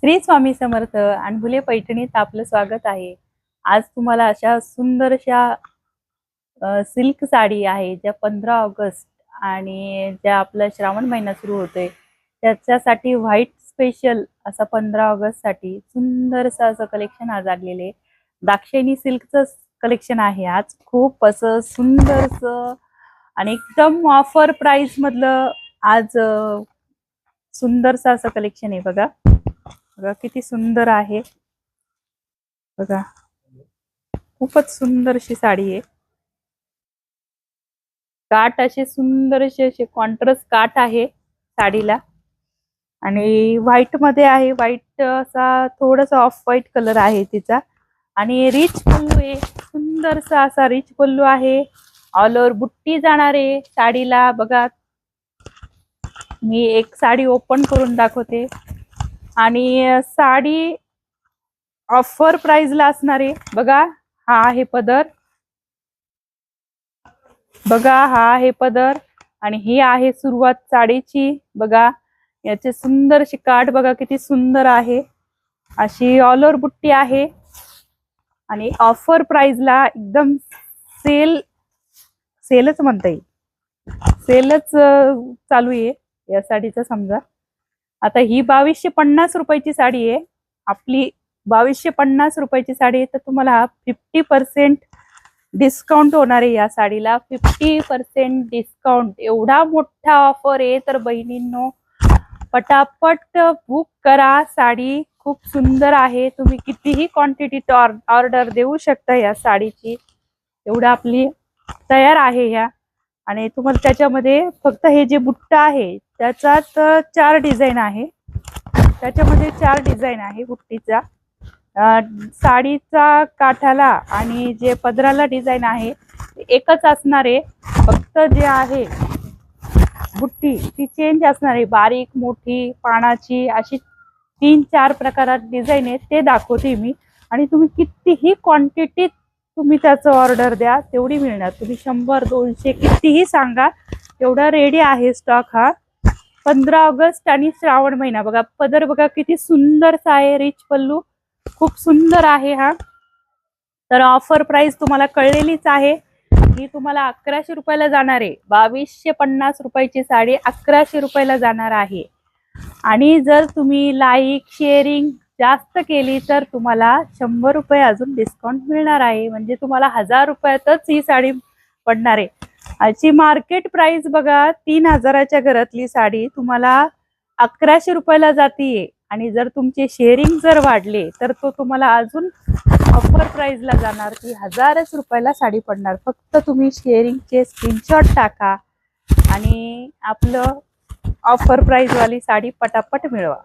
श्री स्वामी समर्थ अनभुले पैठणीत आपलं स्वागत आहे। आज तुम्हाला अशा सुंदरशा सिल्क साडी आहे ज्या 15 ऑगस्ट आणि ज्या आपला श्रावण महिना सुरू होतोय त्याच्यासाठी व्हाईट स्पेशल असा 15 ऑगस्ट साठी सुंदरसं असं कलेक्शन आज आलेले दाक्षिणी सिल्कचं कलेक्शन आहे। आज खूप असं सुंदरसं आणि एकदम ऑफर प्राइस मधलं आज सुंदरसं असं कलेक्शन आहे। बघा बघा किती सुंदर आहे, बघा खूपच सुंदर अशी साडी आहे। काठ असे सुंदरसे असे कॉन्ट्रास्ट काठ आहे साडीला आणि व्हाईट मध्ये आहे। व्हाईट असा थोडासा ऑफ व्हाईट कलर आहे तिचा आणि रिच पल्लू आहे, सुंदरसा असा रिच पल्लू आहे। ऑल ओव्हर बुट्टी जाणार आहे साडीला। बघा मी एक साडी ओपन करून दाखवते आणि साडी ऑफर प्राइस ला असणार आहे। बघा हा आहे पदर, बघा हा आहे पदर आणि ही आहे सुरुवात साडीची। बघा याचे सुंदरशी काठ बघा किती सुंदर आहे, अशी ऑल ओव्हर बुट्टी आहे आणि ऑफर प्राइस ला एकदम सेलच म्हणता येईल, सेलच चालू आहे या साडीचा। समजा आता ही 2250 रुपयाची साडी आहे, आपली 2250 रुपयाची साडी आहे, तर तुम्हाला 50% डिस्काउंट होणार आहे या साडीला। 50% डिस्काउंट, एवढा मोठा ऑफर आहे, तर बहिणींनो पटापट बुक करा। साडी खूप सुंदर आहे, तुम्ही कितीही क्वांटिटी ऑर्डर देऊ शकता या साडीची, एवढा आपली तयार आहे ह्या। आणि तुम्हाला त्याच्यामध्ये फक्त हे जे बुट्टा आहे त्याच्यात 4 डिझाईन आहे, त्याच्यामध्ये 4 डिझाईन आहे बुट्टीचा। साडीचा काठाला आणि जे पदराला डिझाईन आहे एकच असणार आहे, फक्त जे आहे बुट्टी ती चेंज असणार आहे, बारीक मोठी पानाची अशी 3-4 प्रकारात डिझाईन आहे, ते दाखवते मी। आणि तुम्ही कितीही क्वांटिटीत तुम्ही त्याचं ऑर्डर द्या तेवढी मिळणार, तुम्ही 100-200 कितीही सांगा तेवढा रेडी आहे स्टॉक हा। 15 ऑगस्ट आणि श्रावण महिना। बघा पदर बघा किती सुंदरसा आहे, रिच पल्लू खूप सुंदर आहे हा। तर ऑफर प्राइस तुम्हाला कळलेलीच आहे, ही तुम्हाला 1100 रुपयाला जाणार आहे। 2250 रुपयाची साडी 1100 रुपयाला जाणार आहे। आणि जर तुम्ही लाईक शेअरिंग जास्त केली तर तुम्हाला 100 रुपये अजून डिस्काउंट मिळणार आहे, म्हणजे तुम्हाला 1000 रुपयातच ही साडी पडणार आहे। याची मार्केट प्राइस बघा 3000च्या घरातली साडी तुम्हाला 1100 रुपयाला जातीये, आणि जर तुमचे शेअरिंग जर वाढले तर तो तुम्हाला अजून ऑफर प्राइस ला जाणार, ती 1000च रुपयाला साडी पडणार। फक्त तुम्ही शेअरिंगचे स्क्रीनशॉट टाका आणि आपलं ऑफर प्राइस वाली साडी पटापट मिळवा।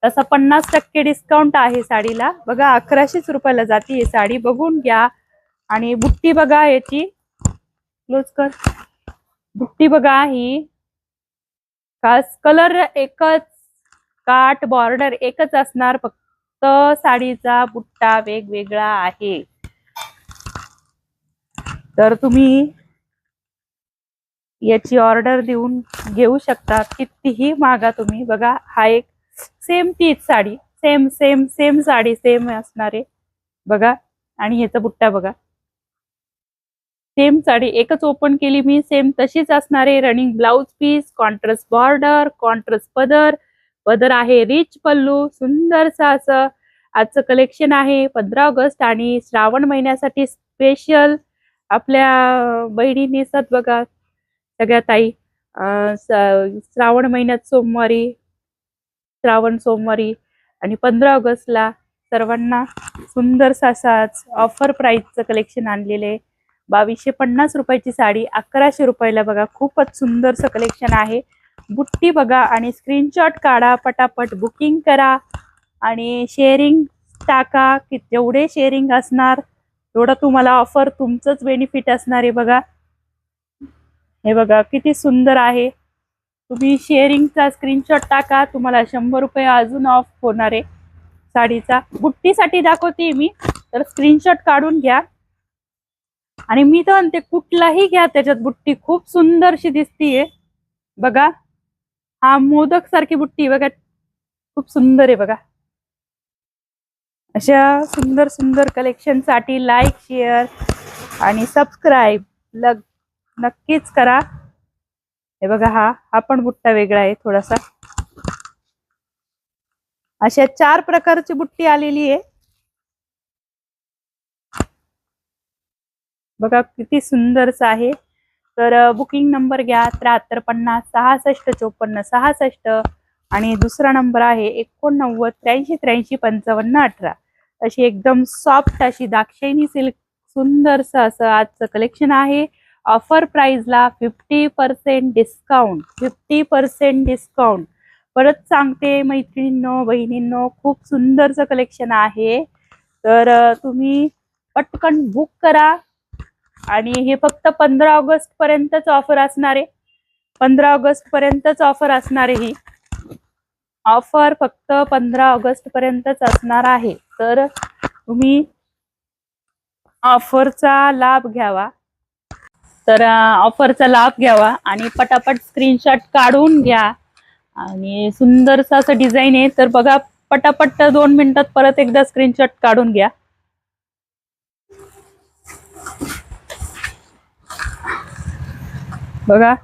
तसा 50% डिस्काउंट आहे साडीला। बघा 1100 रुपयाला जातीये साडी, बघून घ्या। आणि बुट्टी बघा याची, क्लोज कर, बुट्टी बघा ही खास कलर एकच, काठ बॉर्डर एकच असणार, फक्त साडीचा बुट्टा वेगवेगळा आहे। तर तुम्ही याची ऑर्डर देऊन घेऊ शकता, कितीही मागा तुम्ही। बघा हा एक सेम तीच sari, same same same sari same असणार आहे बघा। आणि ह्याचा बुट्टा बघा, सेम साडी एकच ओपन केली मी, सेम तशीच असणार आहे। Running blouse piece, contrast border, contrast पदर, पदर आहे रिच पल्लू, सुंदरसा असं आजचं कलेक्शन आहे 15 ऑगस्ट आणि श्रावण महिन्यासाठी स्पेशल आपल्या बहिणी नेसतात बघा सगळ्या ताई। श्रावण महिन्यात सोमवारी, श्रावण सोमवारी आणि 15 ऑगस्टला सर्वांना सुंदरसा असाच ऑफर प्राइसचं कलेक्शन आणलेले। 2250 रुपयाची साडी 1100 रुपयाला बघा, खूपच सुंदरसं कलेक्शन आहे। बुट्टी बघा आणि स्क्रीनशॉट काढा, पटापट बुकिंग करा आणि शेअरिंग टाका, की जेवढे शेअरिंग असणार तेवढं तुम्हाला ऑफर तुमचंच बेनिफिट असणार आहे। बघा हे बघा किती सुंदर आहे, तुम्ही शेअरिंगचा स्क्रीनशॉट टाका, तुम्हाला 100 रुपये अजून ऑफ होणार आहे साडीचा। बुट्टीसाठी दाखवते मी, तर स्क्रीनशॉट काढून घ्या। आणि मी तर म्हणते कुठलाही घ्या त्याच्यात बुट्टी खूप सुंदरशी दिसतीये। बघा हा मोदक सारखी बुट्टी बघा, खूप सुंदर आहे बघा। अशा सुंदर सुंदर कलेक्शनसाठी लाईक, शेअर आणि सबस्क्राईब नक्कीच करा. हे बघा, हा पण बुट्टा वेगळा आहे थोडासा. अशा 4 प्रकारची बुट्टी आलेली आहे. बघा किती सुंदरच आहे. तर बुकिंग नंबर घ्या 7350 66 54 66 आणि दुसरा नंबर आहे 89 83 83 55 18. अशी एकदम सॉफ्ट अशी दाक्षिणी सिल्क सुंदरस असं आजचं कलेक्शन आहे. ऑफर प्राइसला 50% डिस्काउंट. 50% डिस्काउंट. परत सांगते मैत्रिणींनो, बहिणींनो, खूप सुंदरचं कलेक्शन आहे. तर तुम्ही पटकन बुक करा. आणि हे फक्त 15 ऑगस्ट पर्यंतच ऑफर असणार आहे. 15 ऑगस्ट पर्यंतच ऑफर असणार आहे. ही ऑफर फक्त 15 ऑगस्ट पर्यंतच असणार आहे. तर तुम्ही ऑफरचा लाभ घ्यावा. तर ऑफरचा लाभ घ्यावा आणि पटापट स्क्रीनशॉट काढून घ्या. आणि सुंदरसं असं डिझाईन आहे. तर बघा, पटापट 2 मिनिटात परत एकदा स्क्रीनशॉट काढून घ्या. बघा,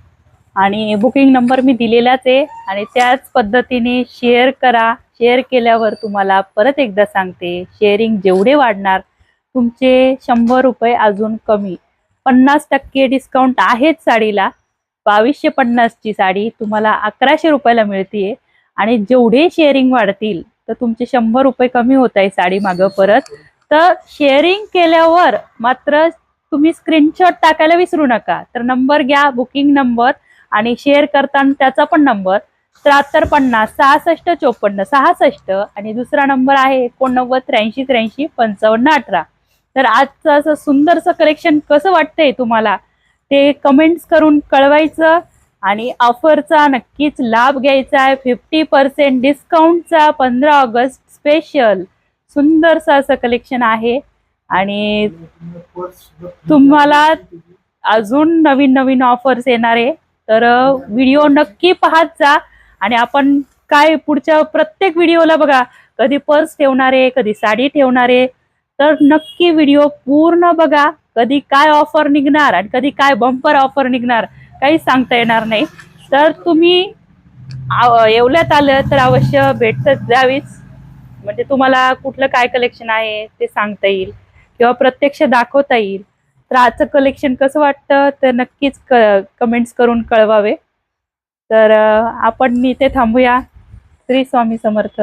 आणि बुकिंग नंबर मी दिलेलाच आहे आणि त्याच पद्धतीने शेअर करा. शेअर केल्यावर तुम्हाला परत एकदा सांगते, शेअरिंग जेवढे वाढणार तुमचे 100 रुपये अजून कमी. 50% डिस्काउंट आहेच साडीला. 2250 ची साडी तुम्हाला 1100 रुपयाला मिळते. आणि जेवढे शेअरिंग वाढतील तर तुमचे 100 रुपये कमी होत आहे साडी मागं परत. तर शेअरिंग केल्यावर मात्र तुम्ही स्क्रीनशॉट टाकायला विसरू नका. तर नंबर घ्या, बुकिंग नंबर आणि शेअर करताना त्याचा पण नंबर 7350 66 54 66 आणि दुसरा नंबर आहे 89 83 83 55 18. तर आजचं असं सुंदरचं कलेक्शन कसं वाटतंय तुम्हाला ते कमेंट्स करून कळवायचं. आणि ऑफरचा नक्कीच लाभ घ्यायचा आहे. 50% डिस्काउंटचा 15 ऑगस्ट स्पेशल सुंदरचं असं कलेक्शन आहे. आणि तुम्हाला अजून नवीन नवीन ऑफर्स येणार आहे. तर व्हिडिओ नक्की पाहत जा. आणि आपण काय पुढच्या प्रत्येक व्हिडिओला बघा, कधी पर्स ठेवणार आहे, कधी साडी ठेवणार आहे. तर नक्की व्हिडिओ पूर्ण बघा. कधी काय ऑफर निघणार आणि कधी काय बंपर ऑफर निघणार काही सांगता येणार नाही. तर तुम्ही येवल्यात आलं तर अवश्य भेटत जावीच. म्हणजे तुम्हाला कुठलं काय कलेक्शन आहे ते सांगता येईल किंवा प्रत्यक्ष दाखवता येईल. तर आजचं कलेक्शन कसं वाटतं तर नक्कीच कमेंट्स करून कळवावे. तर आपण इथे थांबूया. श्री स्वामी समर्थ.